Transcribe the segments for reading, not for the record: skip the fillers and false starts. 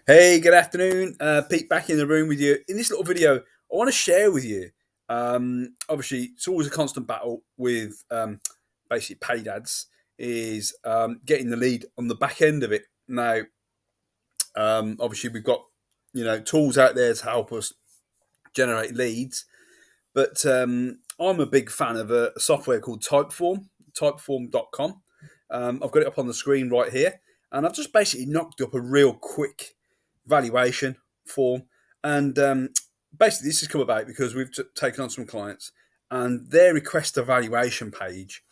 Hey, good afternoon. Pete back in the room with you. In this little video, I want to share with you. Obviously, it's always a constant battle with basically paid ads, is getting the lead on the back end of it. Now, obviously, we've got tools out there to help us generate leads, but I'm a big fan of a software called Typeform, typeform.com. I've got it up on the screen right here, and I've just basically knocked up a real quick valuation form. And basically, this has come about because we've taken on some clients, and their request a valuation page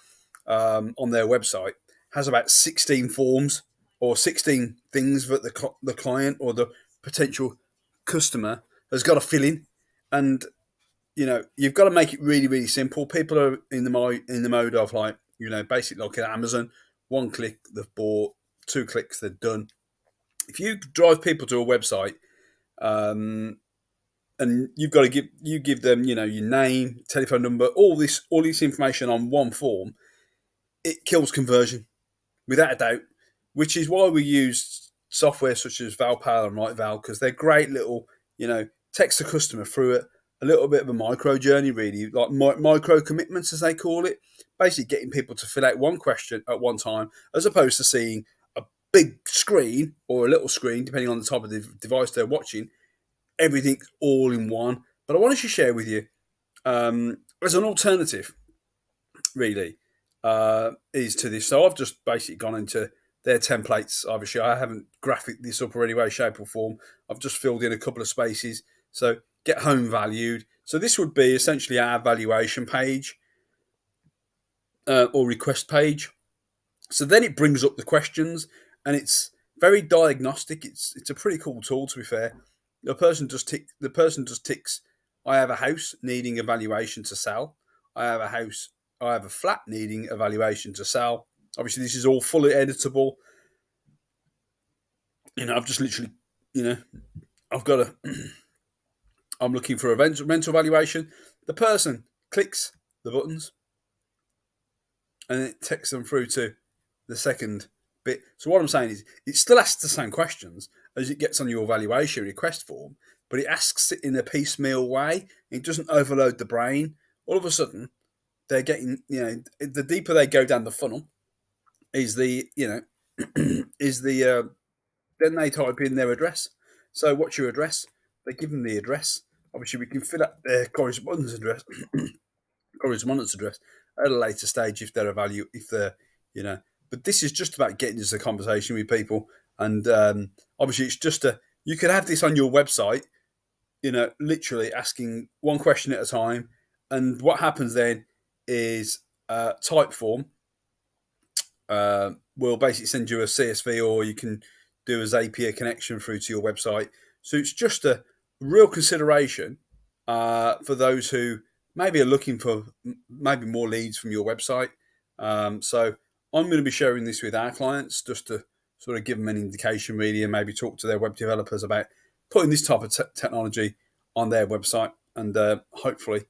on their website has about 16 forms or 16 things that the client or the potential customer has got to fill in. And you've got to make it really, really simple. People are in the mode of, like, basically like at Amazon, one click they've bought, two clicks they're done. If you drive people to a website, and you've got to give them, your name, telephone number, all this information on one form, it kills conversion without a doubt. Which is why we use software such as ValPal and RightVal, because they're great little, text the customer through it, a little bit of a micro journey, really, like micro commitments as they call it. Basically, getting people to fill out one question at one time, as opposed to seeing a big screen or a little screen, depending on the type of the device they're watching. Everything's all in one. But I wanted to share with you, as an alternative, really, is to this. So I've just basically gone into their templates. Obviously, I haven't graphic this up or any way, shape, or form. I've just filled in a couple of spaces. So get home valued. So this would be essentially our valuation page, or request page. So then it brings up the questions, and it's very diagnostic. It's a pretty cool tool, to be fair. The person just ticks. I have a house needing a valuation to sell. I have a house. I have a flat needing a valuation to sell. Obviously, this is all fully editable. I've just literally, I've got a. I'm looking for a rental valuation. The person clicks the buttons, and it takes them through to the second bit. So what I'm saying is, it still asks the same questions as it gets on your valuation request form, but it asks it in a piecemeal way. It doesn't overload the brain. All of a sudden, they're getting, the deeper they go down the funnel, is the, is the, then they type in their address. So what's your address? They give them the address. Obviously, we can fill out their correspondence address, at a later stage if they're a value, if they're, But this is just about getting into a conversation with people, and obviously, it's just you could have this on your website, literally asking one question at a time, and what happens then is Typeform will basically send you a CSV, or you can do a Zapier connection through to your website. So it's just a real consideration for those who maybe are looking for maybe more leads from your website. So I'm going to be sharing this with our clients just to sort of give them an indication, really, and maybe talk to their web developers about putting this type of technology on their website, and hopefully,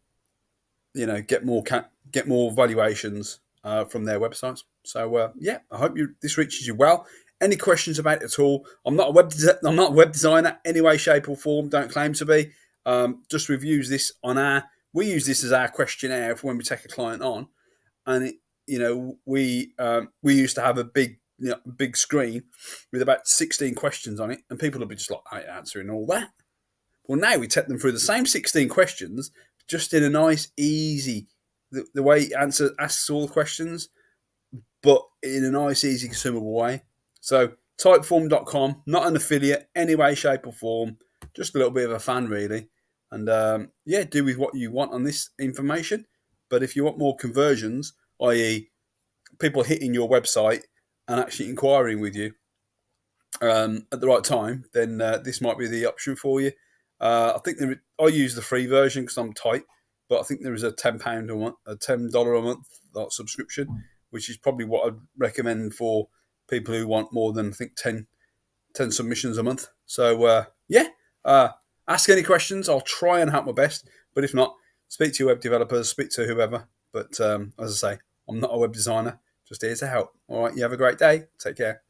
get more valuations from their websites. So yeah, I hope this reaches you well. Any questions about it at all? I'm not a web designer any way, shape, or form. Don't claim to be. Just reviews this on we use this as our questionnaire for when we take a client on, and we used to have a big screen with about 16 questions on it, and people would be just like, I ain't answering all that. Well, now we take them through the same 16 questions, just in a nice, easy, the way it asks all the questions, but in a nice, easy, consumable way. So typeform.com, not an affiliate, any way, shape, or form, just a little bit of a fan, really. And yeah, do with what you want on this information. But if you want more conversions, i.e., people hitting your website and actually inquiring with you at the right time, then this might be the option for you. I think I use the free version because I'm tight, but I think there is a £10 a month, a $10 a month subscription, which is probably what I'd recommend for people who want more than, I think, 10 submissions a month. So yeah, ask any questions. I'll try and help my best, but if not, speak to your web developers, speak to whoever. But as I say, I'm not a web designer, just here to help. All right, you have a great day. Take care.